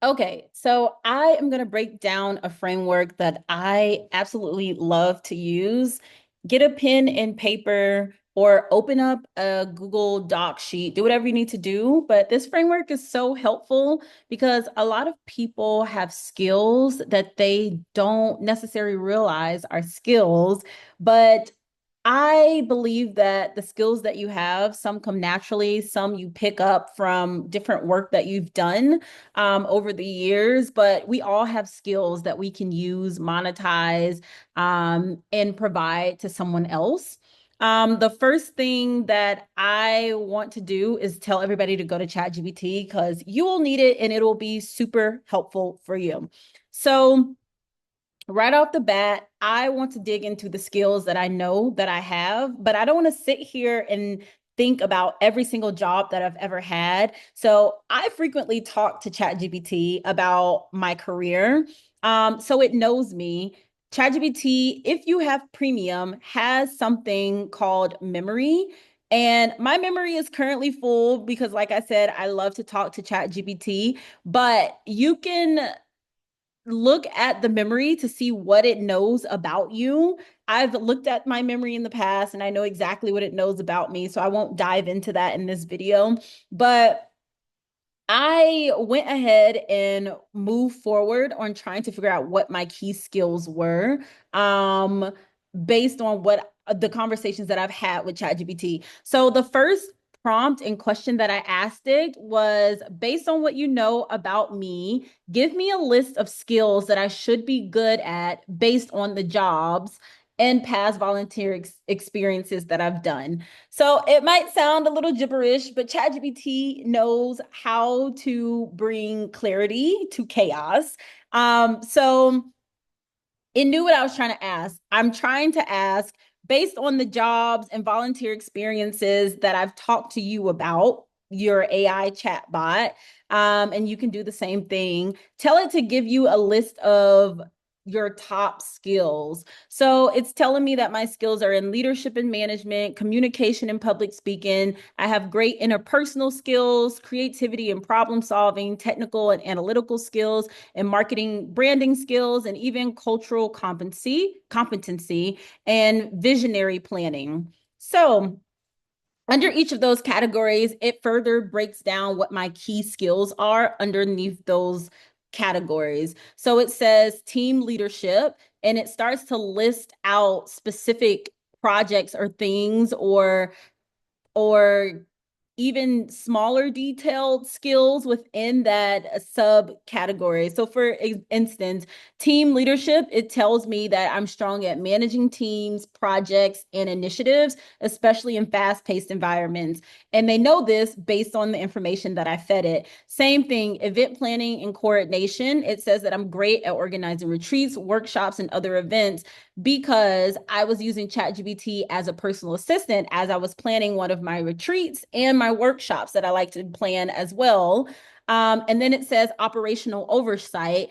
Okay, so I am going to break down a framework that I absolutely love to use. Get a pen and paper or open up a Google Doc sheet, do whatever you need to do. But this framework is so helpful because a lot of people have skills that they don't necessarily realize are skills, but I believe that the skills that you have, some come naturally, some you pick up from different work that you've done over the years, but we all have skills that we can use, monetize, and provide to someone else. The first thing that I want to do is tell everybody to go to ChatGPT because you will need it and it will be super helpful for you. So, right off the bat, I want to dig into the skills that I know that I have, but I don't want to sit here and think about every single job that I've ever had. So I frequently talk to ChatGPT about my career. So it knows me. ChatGPT, if you have premium, has something called memory. And my memory is currently full because, like I said, I love to talk to ChatGPT, but you can look at the memory to see what it knows about you. I've looked at my memory in the past and I know exactly what it knows about me, so I won't dive into that in this video. But I went ahead and moved forward on trying to figure out what my key skills were, based on what the conversations that I've had with ChatGPT. So the first prompt and question that I asked it was based on what you know about me, give me a list of skills that I should be good at based on the jobs and past volunteer experiences that I've done. So it might sound a little gibberish, but ChatGPT knows how to bring clarity to chaos. So it knew what I was trying to ask. I'm trying to ask, based on the jobs and volunteer experiences that I've talked to you about, your AI chatbot, and you can do the same thing. Tell it to give you a list of your top skills. So it's telling me that my skills are in leadership and management, communication and public speaking. I have great interpersonal skills, creativity and problem solving, technical and analytical skills, and marketing branding skills, and even cultural competency and visionary planning. So under each of those categories, it further breaks down what my key skills are underneath those categories. So it says team leadership, and it starts to list out specific projects or things or even smaller detailed skills within that subcategory. So for instance, team leadership, it tells me that I'm strong at managing teams, projects, and initiatives, especially in fast-paced environments. And they know this based on the information that I fed it. Same thing, event planning and coordination. It says that I'm great at organizing retreats, workshops, and other events because I was using ChatGPT as a personal assistant as I was planning one of my retreats and my workshops that I like to plan as well. And then it says operational oversight.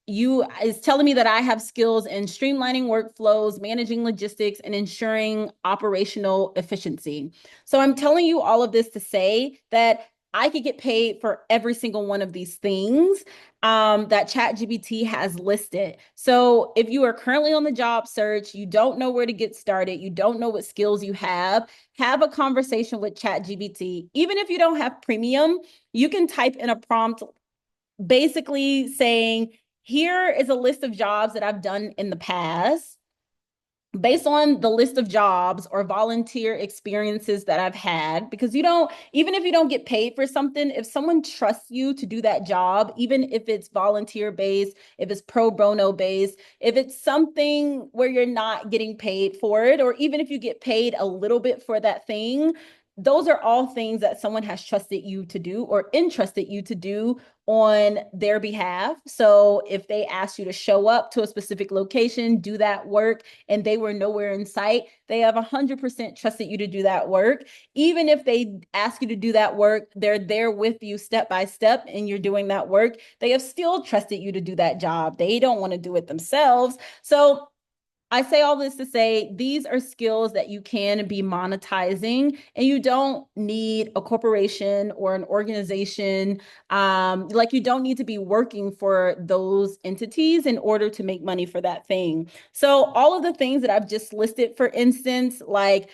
You is telling me that I have skills in streamlining workflows, managing logistics, and ensuring operational efficiency. So I'm telling you all of this to say that I could get paid for every single one of these things that ChatGPT has listed. So if you are currently on the job search, you don't know where to get started, you don't know what skills you have a conversation with ChatGPT. Even if you don't have premium, you can type in a prompt basically saying, here is a list of jobs that I've done in the past. Based on the list of jobs or volunteer experiences that I've had, because you don't, even if you don't get paid for something, if someone trusts you to do that job, even if it's volunteer based, if it's pro bono based, if it's something where you're not getting paid for it, or even if you get paid a little bit for that thing, those are all things that someone has trusted you to do or entrusted you to do on their behalf. So if they ask you to show up to a specific location, do that work, and they were nowhere in sight, they have 100% trusted you to do that work. Even if they ask you to do that work, they're there with you step by step and you're doing that work. They have still trusted you to do that job. They don't want to do it themselves. So I say all this to say these are skills that you can be monetizing, and you don't need a corporation or an organization. Like you don't need to be working for those entities in order to make money for that thing. So all of the things that I've just listed, for instance, like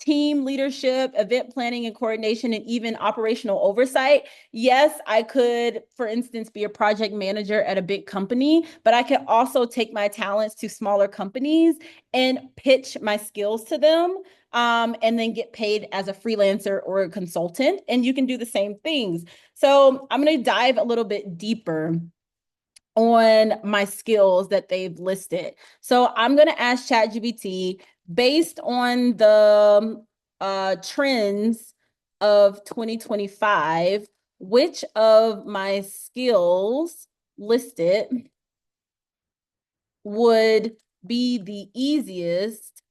team leadership, event planning and coordination, and even operational oversight. Yes, I could, for instance, be a project manager at a big company, but I could also take my talents to smaller companies and pitch my skills to them, and then get paid as a freelancer or a consultant. And you can do the same things. So I'm going to dive a little bit deeper on my skills that they've listed. So I'm going to ask ChatGPT based on the trends of 2025, which of my skills listed would be the easiest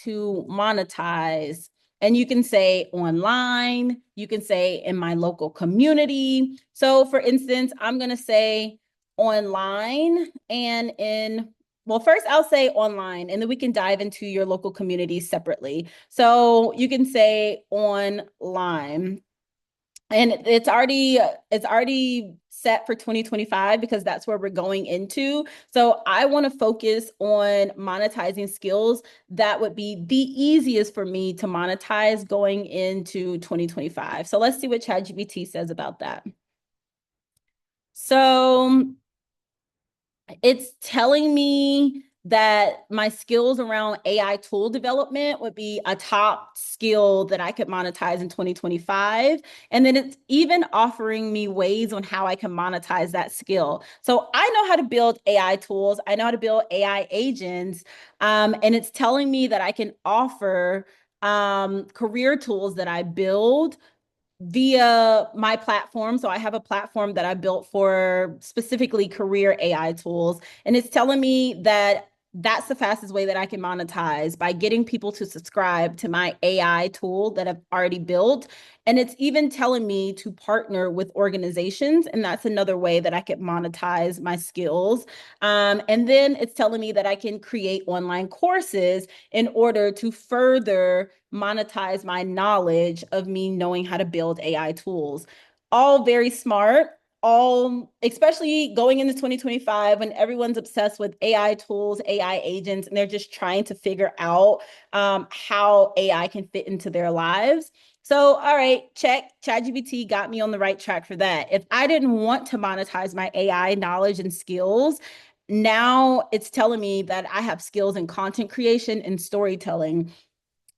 to monetize. And you can say online, you can say in my local community. So, for instance, I'm going to say online and in, well, first I'll say online, and then we can dive into your local community separately. So, you can say online. And it's already set for 2025 because that's where we're going into. So I want to focus on monetizing skills that would be the easiest for me to monetize going into 2025. So let's see what ChatGPT says about that. So it's telling me that my skills around AI tool development would be a top skill that I could monetize in 2025. And then it's even offering me ways on how I can monetize that skill. So I know how to build AI tools, I know how to build AI agents, and it's telling me that I can offer career tools that I build via my platform. So I have a platform that I built for specifically career AI tools. And it's telling me that that's the fastest way that I can monetize by getting people to subscribe to my AI tool that I've already built. And it's even telling me to partner with organizations. And that's another way that I could monetize my skills. And then it's telling me that I can create online courses in order to further monetize my knowledge of me knowing how to build AI tools. All very smart, all, especially going into 2025 when everyone's obsessed with AI tools, AI agents, and they're just trying to figure out how AI can fit into their lives. So, all right, check. ChatGPT got me on the right track for that. If I didn't want to monetize my AI knowledge and skills, now it's telling me that I have skills in content creation and storytelling.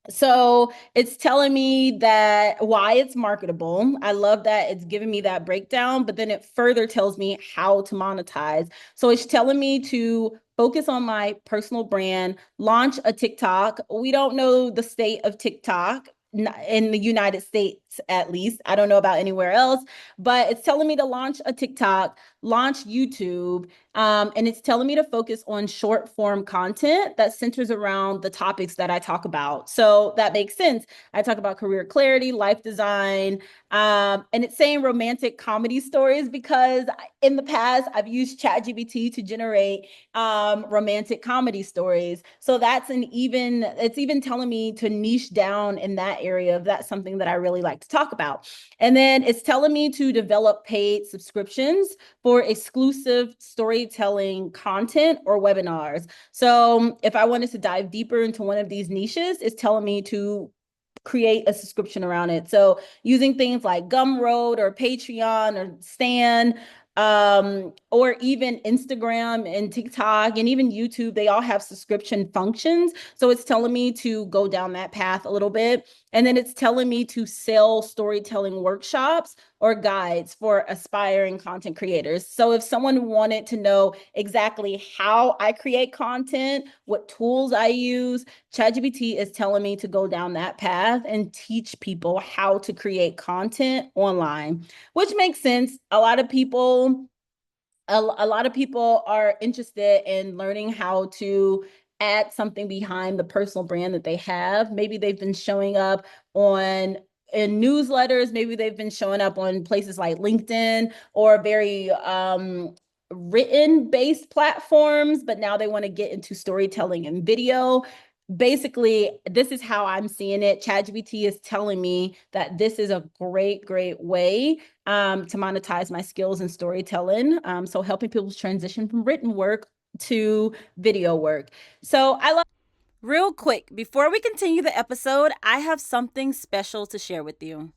So it's telling me that why it's marketable. I love that it's giving me that breakdown, but then it further tells me how to monetize. So it's telling me to focus on my personal brand, launch a TikTok. We don't know the state of TikTok in the United States, at least. I don't know about anywhere else, but it's telling me to launch a TikTok, launch YouTube, and it's telling me to focus on short form content that centers around the topics that I talk about. So that makes sense. I talk about career clarity, life design, and it's saying romantic comedy stories because in the past I've used ChatGPT to generate romantic comedy stories. So it's even telling me to niche down in that area if that's something that I really like to talk about. And then it's telling me to develop paid subscriptions for exclusive storytelling content or webinars. So if I wanted to dive deeper into one of these niches, it's telling me to create a subscription around it. So using things like Gumroad or Patreon or Stan, or even Instagram and TikTok and even YouTube, they all have subscription functions. So it's telling me to go down that path a little bit. And then it's telling me to sell storytelling workshops or guides for aspiring content creators. So if someone wanted to know exactly how I create content, what tools I use, ChatGPT is telling me to go down that path and teach people how to create content online, which makes sense. A lot of people are interested in learning how to add something behind the personal brand that they have. Maybe they've been showing up on in newsletters, maybe they've been showing up on places like LinkedIn or very written based platforms, but now they want to get into storytelling and video. Basically, this is how I'm seeing it. ChatGPT is telling me that this is a great way to monetize my skills in storytelling. So helping people transition from written work to video work. So I love. Real quick, before we continue the episode, I have something special to share with you.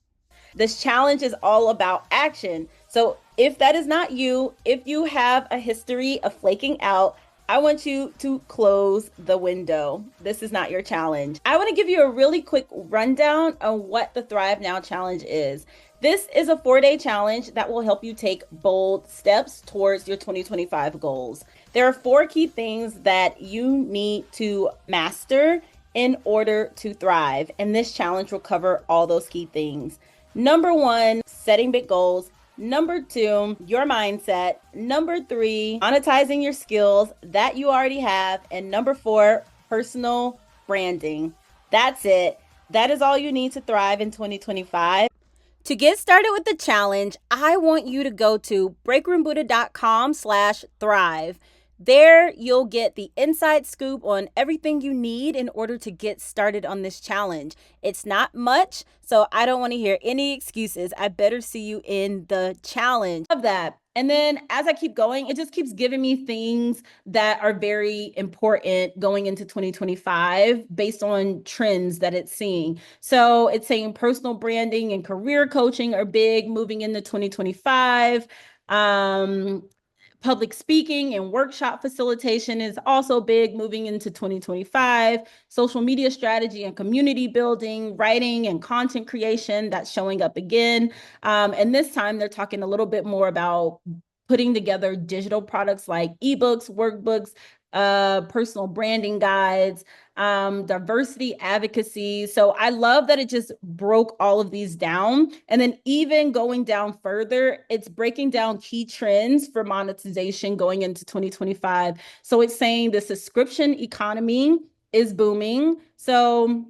This challenge is all about action. So if that is not you, if you have a history of flaking out, I want you to close the window. This is not your challenge. I want to give you a really quick rundown on what the Thrive Now challenge is. This is a 4-day challenge that will help you take bold steps towards your 2025 goals. There are 4 key things that you need to master in order to thrive, and this challenge will cover all those key things. Number 1, setting big goals. Number 2, your mindset. Number 3, monetizing your skills that you already have. And number 4, personal branding. That's it. That is all you need to thrive in 2025. To get started with the challenge, I want you to go to breakroombuddha.com/thrive. There, you'll get the inside scoop on everything you need in order to get started on this challenge. It's not much, so I don't want to hear any excuses. I better see you in the challenge. Love that. And then as I keep going, it just keeps giving me things that are very important going into 2025 based on trends that it's seeing. So it's saying personal branding and career coaching are big moving into 2025. Public speaking and workshop facilitation is also big moving into 2025. Social media strategy and community building, writing and content creation, that's showing up again. And this time they're talking a little bit more about putting together digital products like ebooks, workbooks, personal branding guides, diversity advocacy. So I love that it just broke all of these down. And then even going down further, it's breaking down key trends for monetization going into 2025. So it's saying the subscription economy is booming. So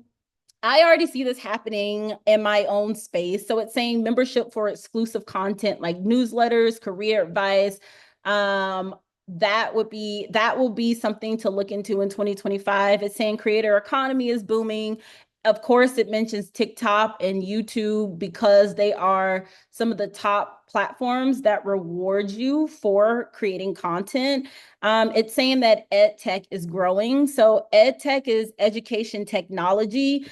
I already see this happening in my own space. So it's saying membership for exclusive content like newsletters, career advice. Um, that will be something to look into in 2025. It's saying creator economy is booming. Of course, it mentions TikTok and YouTube because they are some of the top platforms that reward you for creating content. It's saying that ed tech is growing. So ed tech is education technology,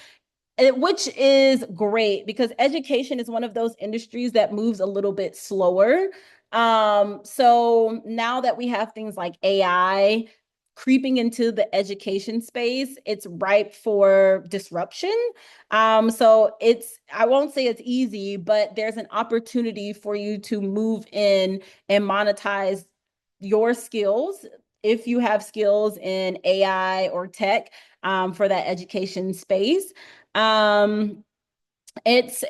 which is great because education is one of those industries that moves a little bit slower. So now that we have things like AI creeping into the education space, it's ripe for disruption. So I won't say it's easy, but there's an opportunity for you to move in and monetize your skills if you have skills in AI or tech for that education space. Um, it's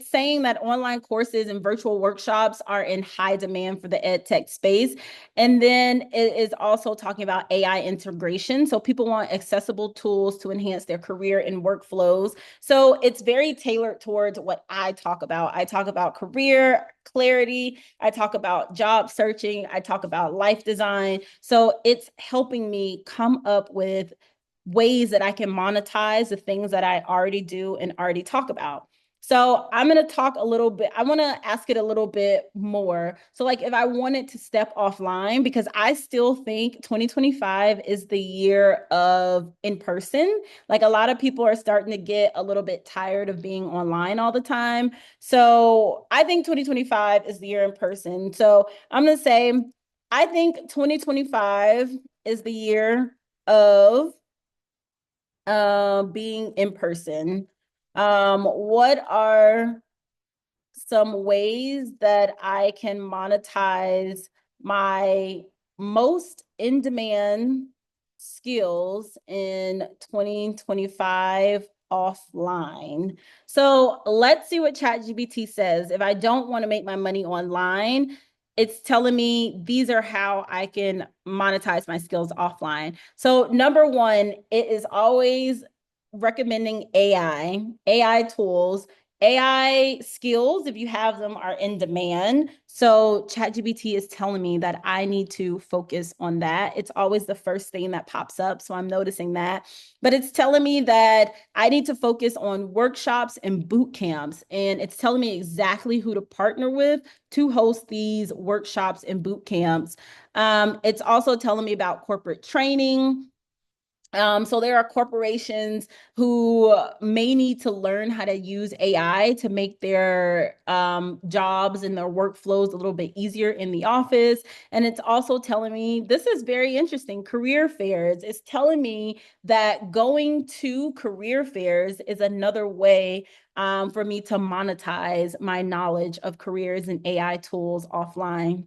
saying that online courses and virtual workshops are in high demand for the ed tech space. And then it is also talking about AI integration. So people want accessible tools to enhance their career and workflows. So it's very tailored towards what I talk about. I talk about career clarity. I talk about job searching. I talk about life design. So it's helping me come up with ways that I can monetize the things that I already do and already talk about. So I'm going to talk a little bit. I want to ask it a little bit more. So like if I wanted to step offline, because I still think 2025 is the year of in person. Like a lot of people are starting to get a little bit tired of being online all the time. So I think 2025 is the year in person. So I'm going to say, I think 2025 is the year of being in person. What are some ways that I can monetize my most in demand skills in 2025 offline? So let's see what ChatGPT says. If I don't want to make my money online, it's telling me these are how I can monetize my skills offline. So number 1, it is always recommending AI tools AI skills, if you have them, are in demand. So ChatGPT is telling me that I need to focus on that. It's always the first thing that pops up. So I'm noticing that. But it's telling me that I need to focus on workshops and boot camps. And it's telling me exactly who to partner with to host these workshops and boot camps. It's also telling me about corporate training. So there are corporations who may need to learn how to use AI to make their jobs and their workflows a little bit easier in the office. And it's also telling me, this is very interesting, career fairs. It's telling me that going to career fairs is another way for me to monetize my knowledge of careers and AI tools offline.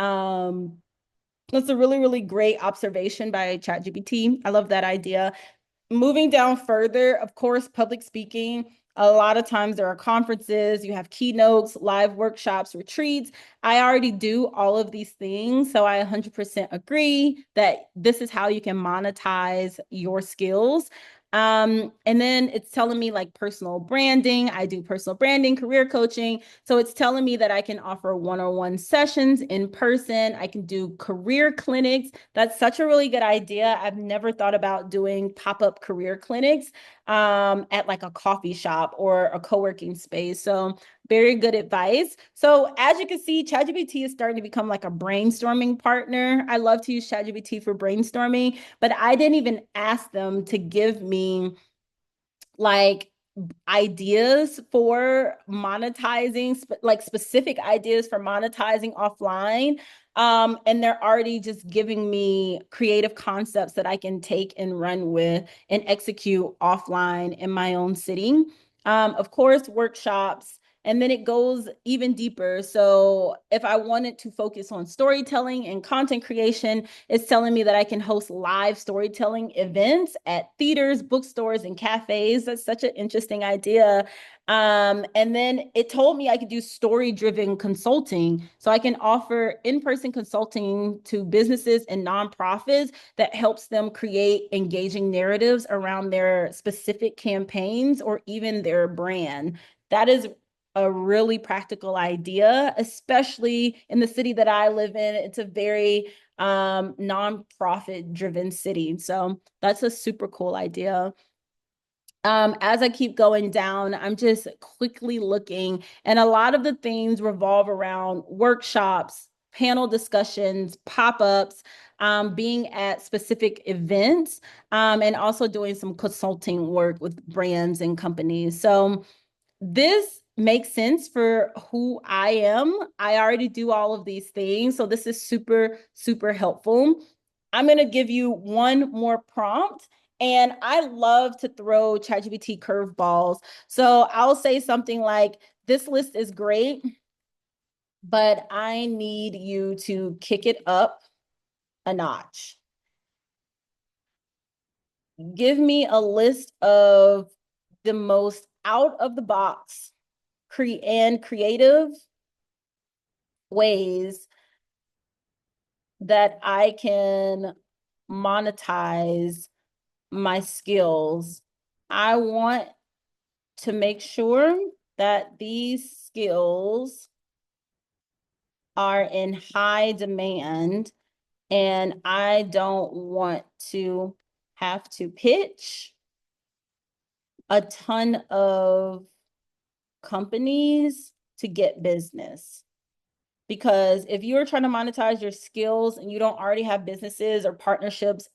Um, that's a really, really great observation by ChatGPT. I love that idea. Moving down further, of course, public speaking. A lot of times there are conferences, you have keynotes, live workshops, retreats. I already do all of these things. So I 100% agree that this is how you can monetize your skills. And then it's telling me like personal branding. I do personal branding, career coaching. So it's telling me that I can offer one-on-one sessions in person. I can do career clinics. That's such a really good idea. I've never thought about doing pop-up career clinics at like a coffee shop or a co-working space. So very good advice. So as you can see, ChatGPT is starting to become like a brainstorming partner. I love to use ChatGPT for brainstorming, but I didn't even ask them to give me like ideas for monetizing, like specific ideas for monetizing offline. And they're already just giving me creative concepts that I can take and run with and execute offline in my own city. Of course, workshops. And then it goes even deeper. So if I wanted to focus on storytelling and content creation, it's telling me that I can host live storytelling events at theaters, bookstores, and cafes. That's such an interesting idea. And then it told me I could do story-driven consulting. So I can offer in-person consulting to businesses and nonprofits that helps them create engaging narratives around their specific campaigns or even their brand. That is a really practical idea, especially in the city that I live in. It's a very nonprofit driven city. So that's a super cool idea. As I keep going down, I'm just quickly looking, and a lot of the things revolve around workshops, panel discussions, pop-ups, being at specific events, and also doing some consulting work with brands and companies. So this makes sense for who I am. I already do all of these things. So this is super, super helpful. I'm going to give you one more prompt. And I love to throw ChatGPT curveballs. So I'll say something like, this list is great, but I need you to kick it up a notch. Give me a list of the most out of the box and creative ways that I can monetize my skills. I want to make sure that these skills are in high demand, and I don't want to have to pitch a ton of companies to get business. Because if you're trying to monetize your skills and you don't already have businesses or partnerships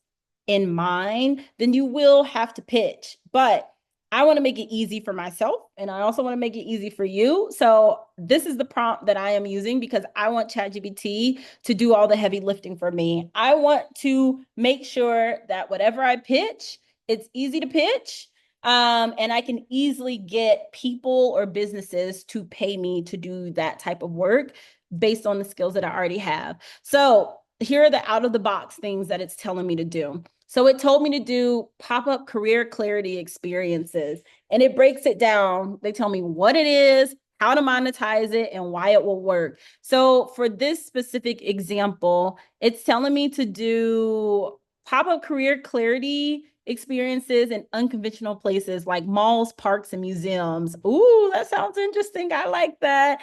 in mind, then you will have to pitch. But I want to make it easy for myself, and I also want to make it easy for you. So this is the prompt that I am using because I want ChatGPT to do all the heavy lifting for me. I want to make sure that whatever I pitch, it's easy to pitch. And I can easily get people or businesses to pay me to do that type of work based on the skills that I already have. So here are the out of the box things that it's telling me to do. So it told me to do pop-up career clarity experiences, and it breaks it down. They tell me what it is, how to monetize it, and why it will work. So for this specific example, it's telling me to do pop-up career clarity experiences in unconventional places like malls, parks, and museums. Ooh, that sounds interesting. I like that.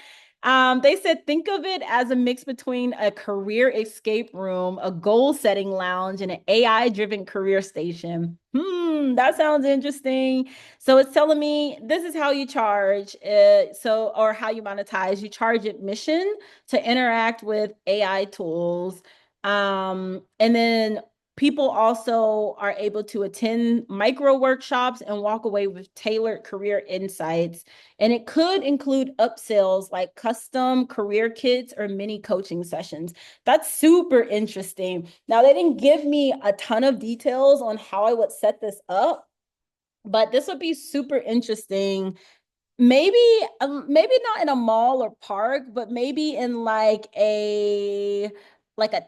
They said think of it as a mix between a career escape room, a goal setting lounge, and an AI driven career station. That sounds interesting. So it's telling me this is how you charge, or how you monetize. You charge admission to interact with AI tools. And then people also are able to attend micro workshops and walk away with tailored career insights. And it could include upsells like custom career kits or mini coaching sessions. That's super interesting. Now, they didn't give me a ton of details on how I would set this up, but this would be super interesting. Maybe not in a mall or park, but maybe in like a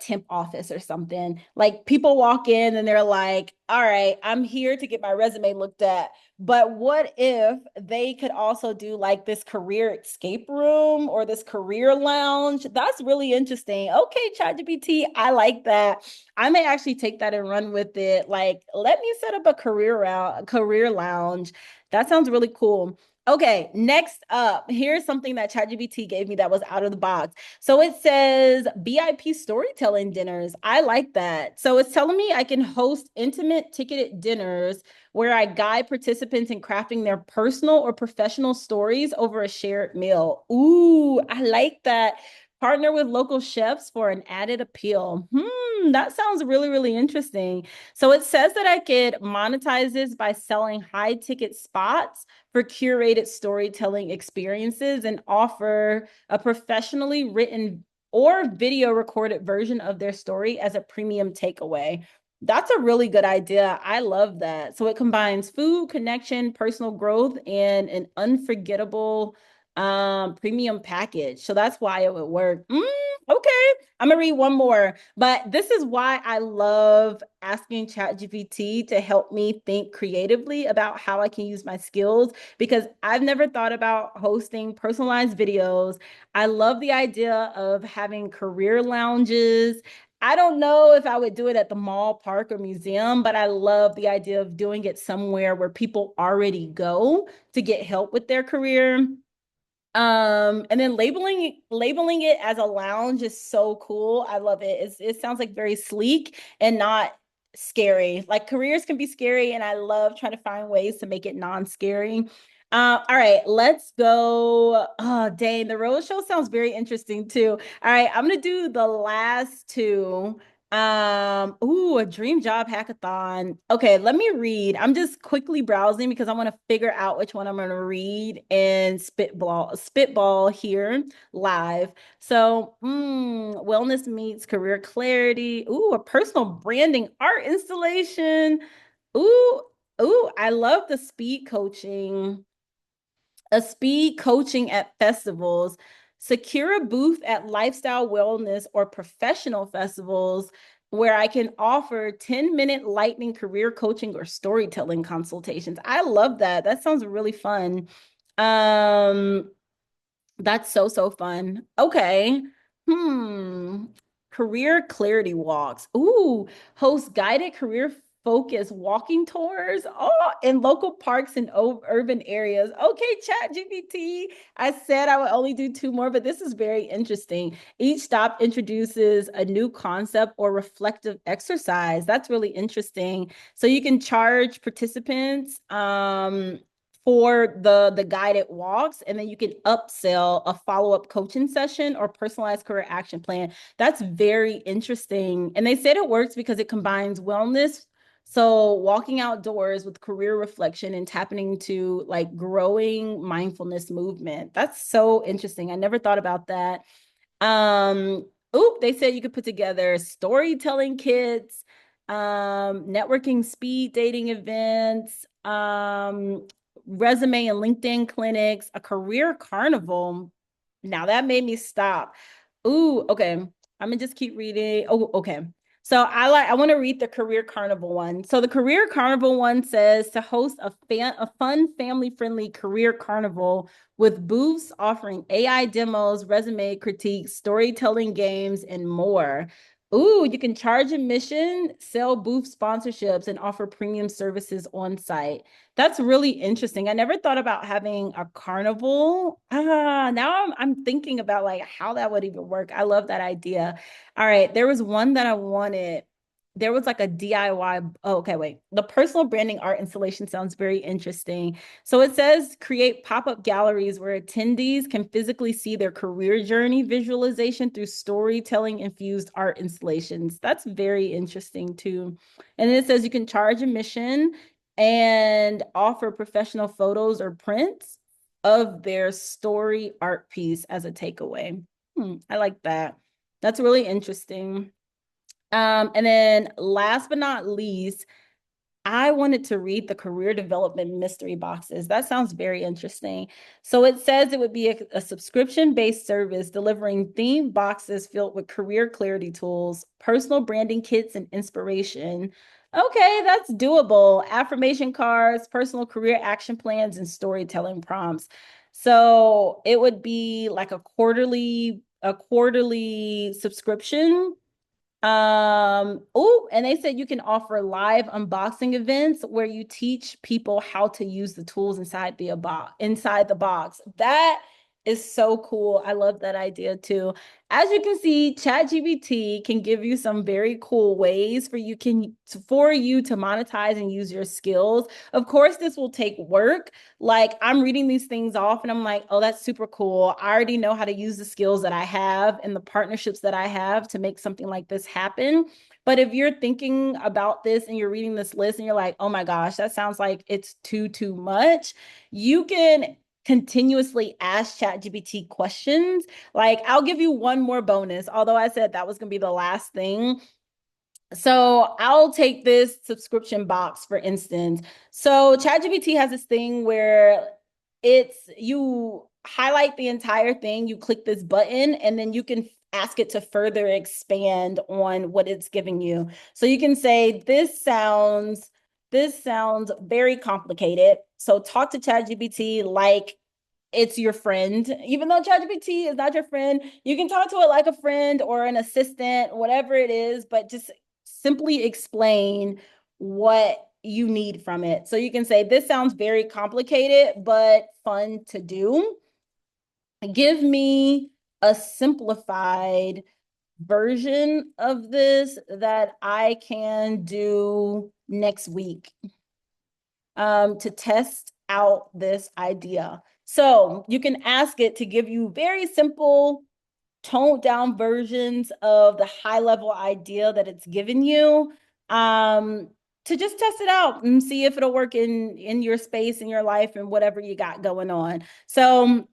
temp office or something. Like people walk in and they're like, all right, I'm here to get my resume looked at. But what if they could also do like this career escape room or this career lounge? That's really interesting. Okay, ChatGPT, I like that. I may actually take that and run with it. Like, let me set up a career lounge. That sounds really cool. Okay, next up, here's something that ChatGPT gave me that was out of the box. So it says VIP storytelling dinners. I like that. So it's telling me I can host intimate ticketed dinners where I guide participants in crafting their personal or professional stories over a shared meal. Ooh, I like that. Partner with local chefs for an added appeal. That sounds really, really interesting. So it says that I could monetize this by selling high ticket spots for curated storytelling experiences and offer a professionally written or video recorded version of their story as a premium takeaway. That's a really good idea. I love that. So it combines food, connection, personal growth, and an unforgettable premium package. So that's why it would work. Okay. I'm gonna read one more, but this is why I love asking ChatGPT to help me think creatively about how I can use my skills because I've never thought about hosting personalized videos. I love the idea of having career lounges. I don't know if I would do it at the mall, park, or museum, but I love the idea of doing it somewhere where people already go to get help with their career. And then labeling it as a lounge is so cool. I love it. It sounds like very sleek and not scary. Like careers can be scary, and I love trying to find ways to make it non-scary. All right, let's go. Oh, dang, the road show sounds very interesting too. All right, I'm gonna do the last two. A dream job hackathon. Okay, let me read. I'm just quickly browsing because I want to figure out which one I'm going to read and spitball here live. So, wellness meets career clarity. Ooh, a personal branding art installation. Ooh, I love the speed coaching, a speed coaching at festivals, secure a booth at lifestyle wellness or professional festivals where I can offer 10-minute lightning career coaching or storytelling consultations. I love that. That sounds really fun. Um, that's so, so fun. Okay. Hmm. Career clarity walks. Ooh, host guided career focus walking tours. Oh, in local parks and urban areas. Okay, Chat GPT. I said I would only do two more, but this is very interesting. Each stop introduces a new concept or reflective exercise. That's really interesting. So you can charge participants for the guided walks, and then you can upsell a follow-up coaching session or personalized career action plan. That's very interesting. And they said it works because it combines wellness, so walking outdoors, with career reflection and tapping into like growing mindfulness movement. That's so interesting. I never thought about that. They said you could put together storytelling kits, networking speed dating events, resume and LinkedIn clinics, a career carnival. Now that made me stop. Okay. I'm gonna just keep reading. Oh, okay. So I want to read the career carnival one. So the career carnival one says to host a fun family-friendly career carnival with booths offering AI demos, resume critiques, storytelling games, and more. Ooh, you can charge admission, sell booth sponsorships, and offer premium services on site. That's really interesting. I never thought about having a carnival. Now I'm thinking about like how that would even work. I love that idea. All right, there was one that I wanted. There was like a DIY. Oh, okay, wait. The personal branding art installation sounds very interesting. So it says create pop-up galleries where attendees can physically see their career journey visualization through storytelling infused art installations. That's very interesting too. And then it says you can charge admission and offer professional photos or prints of their story art piece as a takeaway. I like that. That's really interesting. And then last but not least, I wanted to read the career development mystery boxes. That sounds very interesting. So it says it would be a subscription-based service delivering themed boxes filled with career clarity tools, personal branding kits, and inspiration. Okay, that's doable. Affirmation cards, personal career action plans, and storytelling prompts. So it would be like a quarterly subscription. Oh, and they said you can offer live unboxing events where you teach people how to use the tools inside the box. That is so cool. I love that idea too. As you can see, ChatGPT can give you some very cool ways for you to monetize and use your skills. Of course, this will take work. Like I'm reading these things off and I'm like, oh, that's super cool. I already know how to use the skills that I have and the partnerships that I have to make something like this happen. But if you're thinking about this and you're reading this list and you're like, oh my gosh, that sounds like it's too much, you can continuously ask ChatGPT questions. Like I'll give you one more bonus, although I said that was going to be the last thing. So I'll take this subscription box, for instance. So ChatGPT has this thing where you highlight the entire thing, you click this button, and then you can ask it to further expand on what it's giving you. So you can say, this sounds very complicated. So talk to ChatGPT like it's your friend. Even though ChatGPT is not your friend, you can talk to it like a friend or an assistant, whatever it is, but just simply explain what you need from it. So you can say, this sounds very complicated, but fun to do. Give me a simplified version of this that I can do next week to test out this idea. So you can ask it to give you very simple, toned down versions of the high level idea that it's given you to just test it out and see if it'll work in your space, in your life, and whatever you got going on. So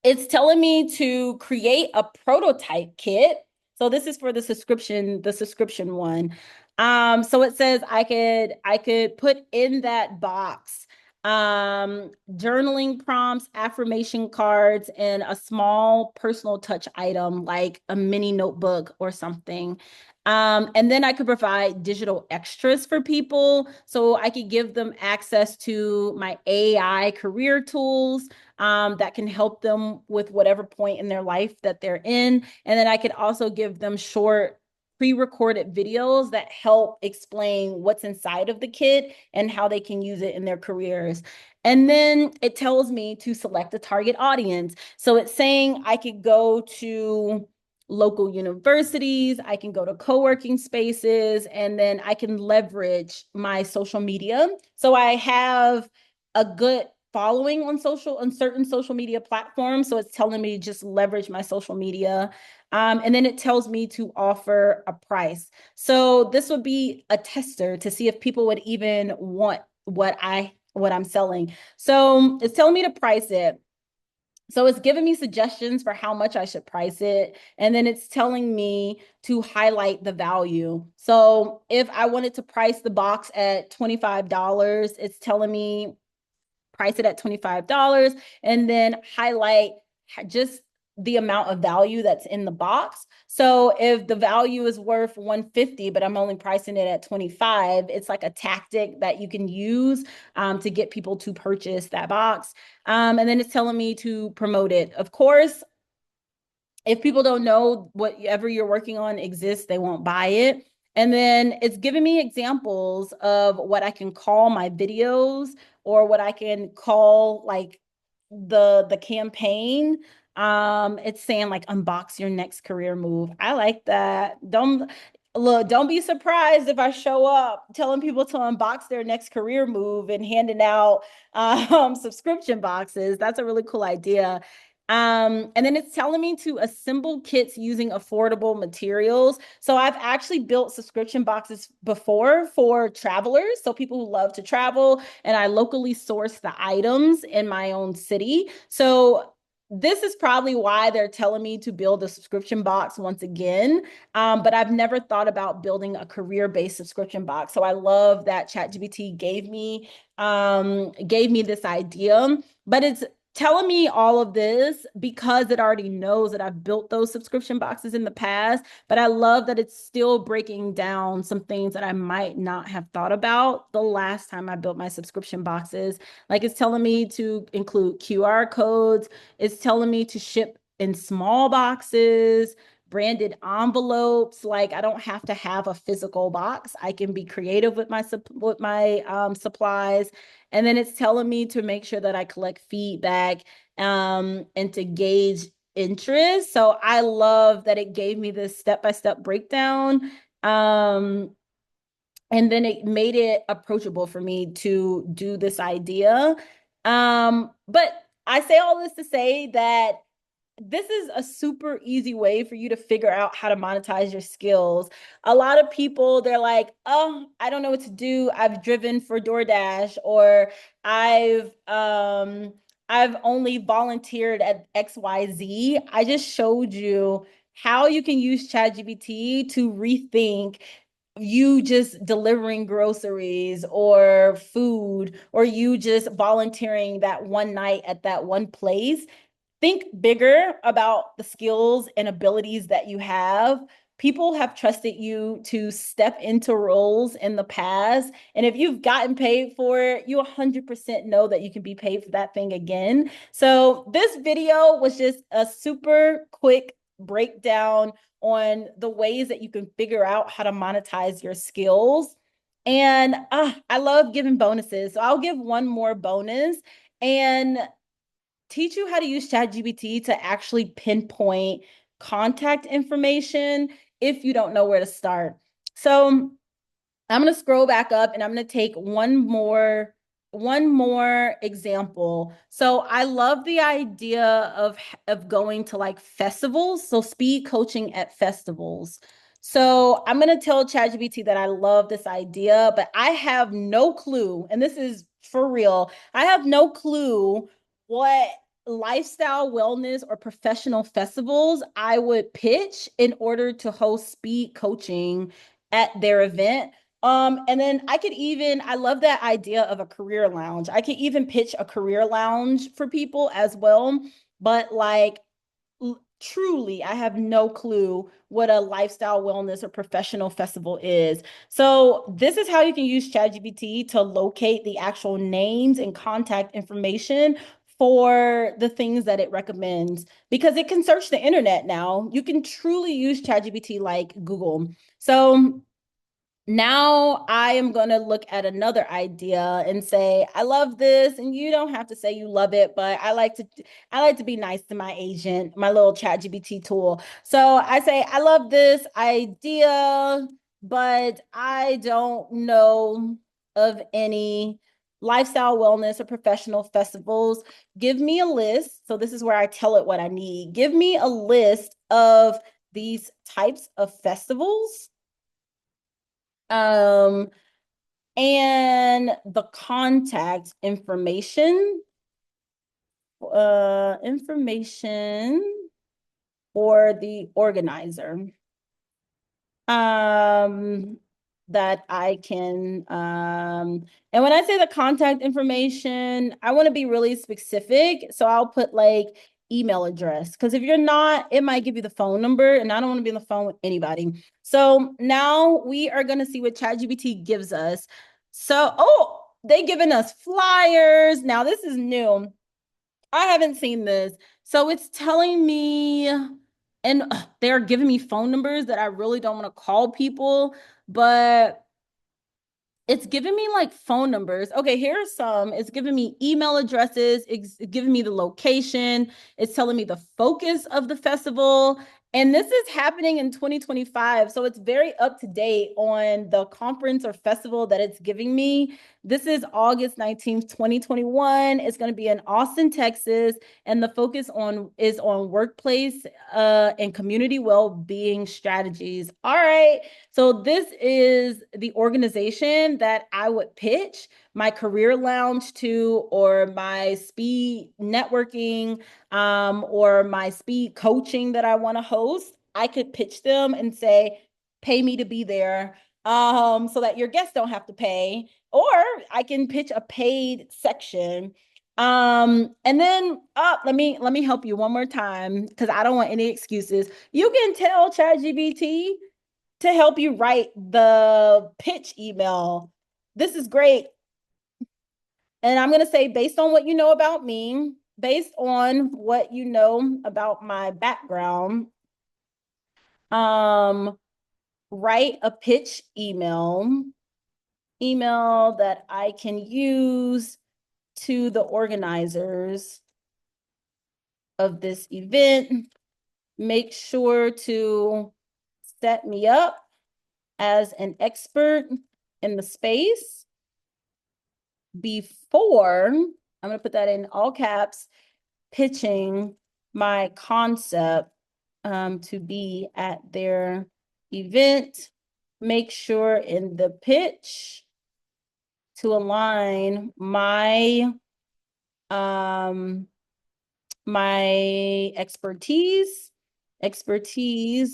it's telling me to create a prototype kit. So this is for the subscription one. So it says I could put in that box journaling prompts, affirmation cards, and a small personal touch item like a mini notebook or something. And then I could provide digital extras for people. So I could give them access to my AI career tools that can help them with whatever point in their life that they're in. And then I could also give them short pre-recorded videos that help explain what's inside of the kit and how they can use it in their careers. And then it tells me to select a target audience. So it's saying I could go to local universities, I can go to co-working spaces, and then I can leverage my social media. So I have a good following on certain social media platforms. So it's telling me to just leverage my social media. And then it tells me to offer a price. So this would be a tester to see if people would even want what I'm selling. So it's telling me to price it. So it's giving me suggestions for how much I should price it. And then it's telling me to highlight the value. So if I wanted to price the box at $25, it's telling me price it at $25 and then highlight just the amount of value that's in the box. So if the value is worth 150, but I'm only pricing it at 25, it's like a tactic that you can use to get people to purchase that box. And then it's telling me to promote it. Of course, If people don't know whatever you're working on exists, they won't buy it. And then it's giving me examples of what I can call my videos or what I can call like the campaign. It's saying like unbox your next career move. I like that. Don't be surprised if I show up telling people to unbox their next career move and handing out subscription boxes. That's a really cool idea. And then it's telling me to assemble kits using affordable materials. So I've actually built subscription boxes before for travelers, so people who love to travel, and I locally source the items in my own city. So this is probably why they're telling me to build a subscription box once again. But I've never thought about building a career-based subscription box. So I love that ChatGPT gave me this idea. But it's telling me all of this because it already knows that I've built those subscription boxes in the past. But I love that it's still breaking down some things that I might not have thought about the last time I built my subscription boxes. Like it's telling me to include QR codes, it's telling me to ship in small boxes, branded envelopes. Like I don't have to have a physical box. I can be creative with my supplies. And then it's telling me to make sure that I collect feedback and to gauge interest. So I love that it gave me this step-by-step breakdown. Um, and then it made it approachable for me to do this idea. But I say all this to say that this is a super easy way for you to figure out how to monetize your skills. A lot of people, they're like, oh, I don't know what to do. I've driven for DoorDash or I've only volunteered at XYZ. I just showed you how you can use ChatGPT to rethink you just delivering groceries or food or you just volunteering that one night at that one place. Think bigger about the skills and abilities that you have. People have trusted you to step into roles in the past. And if you've gotten paid for it, you 100% know that you can be paid for that thing again. So, this video was just a super quick breakdown on the ways that you can figure out how to monetize your skills. And I love giving bonuses. So, I'll give one more bonus. And teach you how to use ChatGPT to actually pinpoint contact information if you don't know where to start. So I'm going to scroll back up and I'm going to take one more example. So I love the idea of going to like festivals, so speed coaching at festivals. So I'm going to tell ChatGPT that I love this idea, but I have no clue, and this is for real. I have no clue what lifestyle, wellness, or professional festivals I would pitch in order to host speed coaching at their event. And then I love that idea of a career lounge. I could even pitch a career lounge for people as well. But like, truly, I have no clue what a lifestyle, wellness, or professional festival is. So, this is how you can use ChatGPT to locate the actual names and contact information for the things that it recommends because it can search the internet now. You can truly use ChatGPT like Google. So, now I am going to look at another idea and say, I love this. And you don't have to say you love it, but I like to be nice to my agent, my little ChatGPT tool. So I say, I love this idea, but I don't know of any lifestyle, wellness, or professional festivals. Give me a list. So this is where I tell it what I need. Give me a list of these types of festivals. Um, and the contact information for the organizer. Um, that I can and when I say the contact information, I want to be really specific. So I'll put like email address because if you're not, it might give you the phone number, and I don't want to be on the phone with anybody. So now we are going to see what ChatGPT gives us. So, oh, they given us flyers. Now this is new. I haven't seen this. So it's telling me And they're giving me phone numbers that I really don't want to call people, but it's giving me like phone numbers. Okay, here's some. It's giving me email addresses. It's giving me the location. It's telling me the focus of the festival. And this is happening in 2025. So it's very up to date on the conference or festival that it's giving me. This is August 19th, 2021. It's going to be in Austin, Texas. And the focus on is on workplace and community well-being strategies. All right. So this is the organization that I would pitch my career lounge to, or my speed networking, or my speed coaching that I want to host. I could pitch them and say, pay me to be there, so that your guests don't have to pay. Or I can pitch a paid section. And then let me help you one more time because I don't want any excuses. You can tell ChatGPT to help you write the pitch email. This is great. And I'm going to say, based on what you know about me, based on what you know about my background, um, write a pitch email that I can use to the organizers of this event. Make sure to set me up as an expert in the space before, I'm going to put that in all caps, pitching my concept to be at their event. Make sure in the pitch to align um, my expertise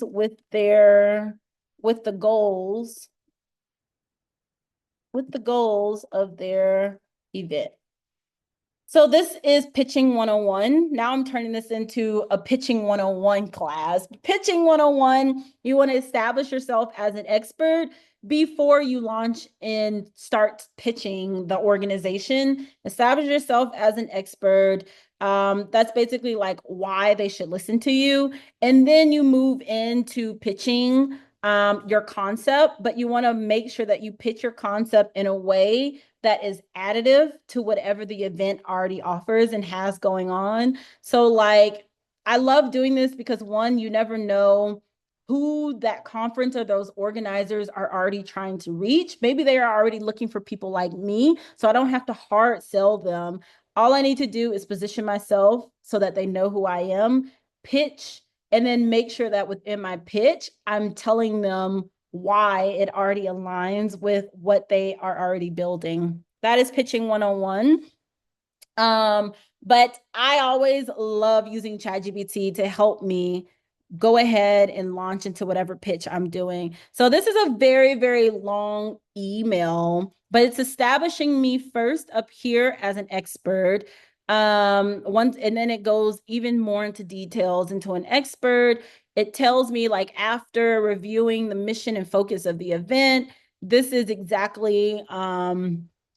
with the goals with the goals of their event. So this is pitching 101. Now I'm turning this into a pitching 101 class. Pitching 101, you want to establish yourself as an expert before you launch and start pitching the organization. Establish yourself as an expert. That's basically like why they should listen to you. And then you move into pitching your concept, but you want to make sure that you pitch your concept in a way that is additive to whatever the event already offers and has going on. So like, I love doing this because one, you never know who that conference or those organizers are already trying to reach. Maybe they are already looking for people like me, so I don't have to hard sell them. All I need to do is position myself so that they know who I am, pitch, and then make sure that within my pitch, I'm telling them why it already aligns with what they are already building. That is pitching 101. But I always love using ChatGPT to help me go ahead and launch into whatever pitch I'm doing. So this is a very, very long email, but it's establishing me first up here as an expert. Once, and then it goes even more into details into an expert. It tells me like after reviewing the mission and focus of the event, this is exactly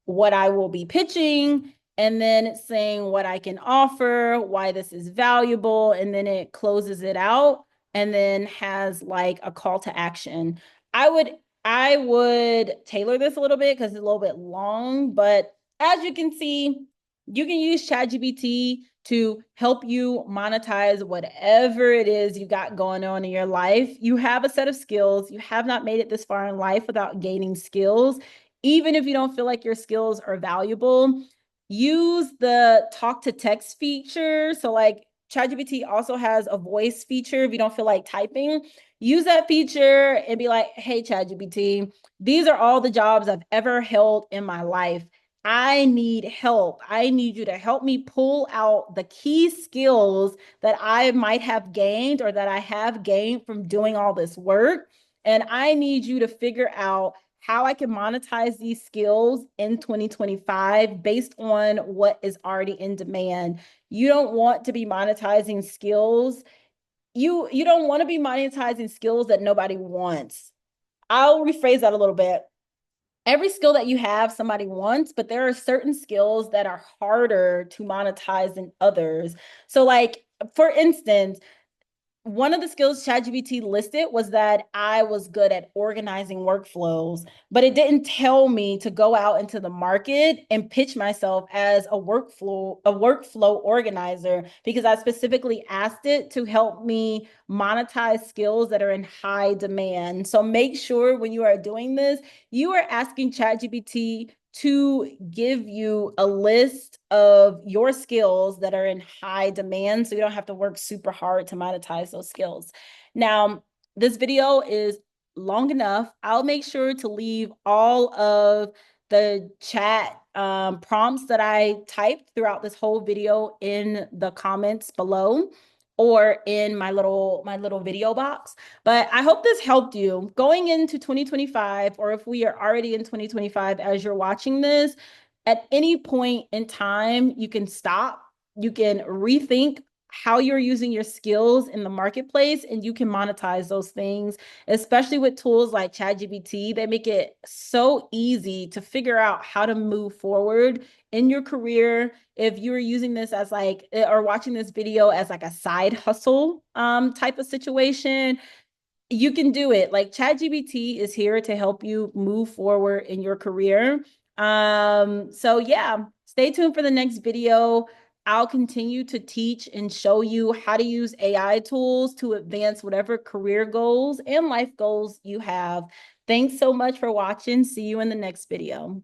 what I will be pitching. And then it's saying what I can offer, why this is valuable, and then it closes it out and then has like a call to action. I would I would tailor this a little bit because it's a little bit long, but as you can see, you can use ChatGPT to help you monetize whatever it is you got going on in your life. You have a set of skills. You have not made it this far in life without gaining skills. Even if you don't feel like your skills are valuable, use the talk to text feature. So like ChatGPT also has a voice feature if you don't feel like typing. Use that feature and be like, hey, ChatGPT, these are all the jobs I've ever held in my life. I need help. I need you to help me pull out the key skills that I might have gained or that I have gained from doing all this work. And I need you to figure out how I can monetize these skills in 2025 based on what is already in demand. You don't want to be monetizing skills. You don't want to be monetizing skills that nobody wants. I'll rephrase that a little bit. Every skill that you have, somebody wants, but there are certain skills that are harder to monetize than others. So, like, for instance, one of the skills ChatGPT listed was that I was good at organizing workflows, but it didn't tell me to go out into the market and pitch myself as a workflow organizer because I specifically asked it to help me monetize skills that are in high demand. So make sure when you are doing this, you are asking ChatGPT to give you a list of your skills that are in high demand so you don't have to work super hard to monetize those skills. Now, this video is long enough. I'll make sure to leave all of the chat prompts that I typed throughout this whole video in the comments below or in my little video box. But I hope this helped you going into 2025, or if we are already in 2025 as you're watching this, at any point in time, you can stop, you can rethink how you're using your skills in the marketplace, and you can monetize those things, especially with tools like ChatGPT. They make it so easy to figure out how to move forward in your career. If you're using this as like, or watching this video as like a side hustle type of situation, you can do it. Like ChatGPT is here to help you move forward in your career. So yeah, stay tuned for the next video. I'll continue to teach and show you how to use AI tools to advance whatever career goals and life goals you have. Thanks so much for watching. See you in the next video.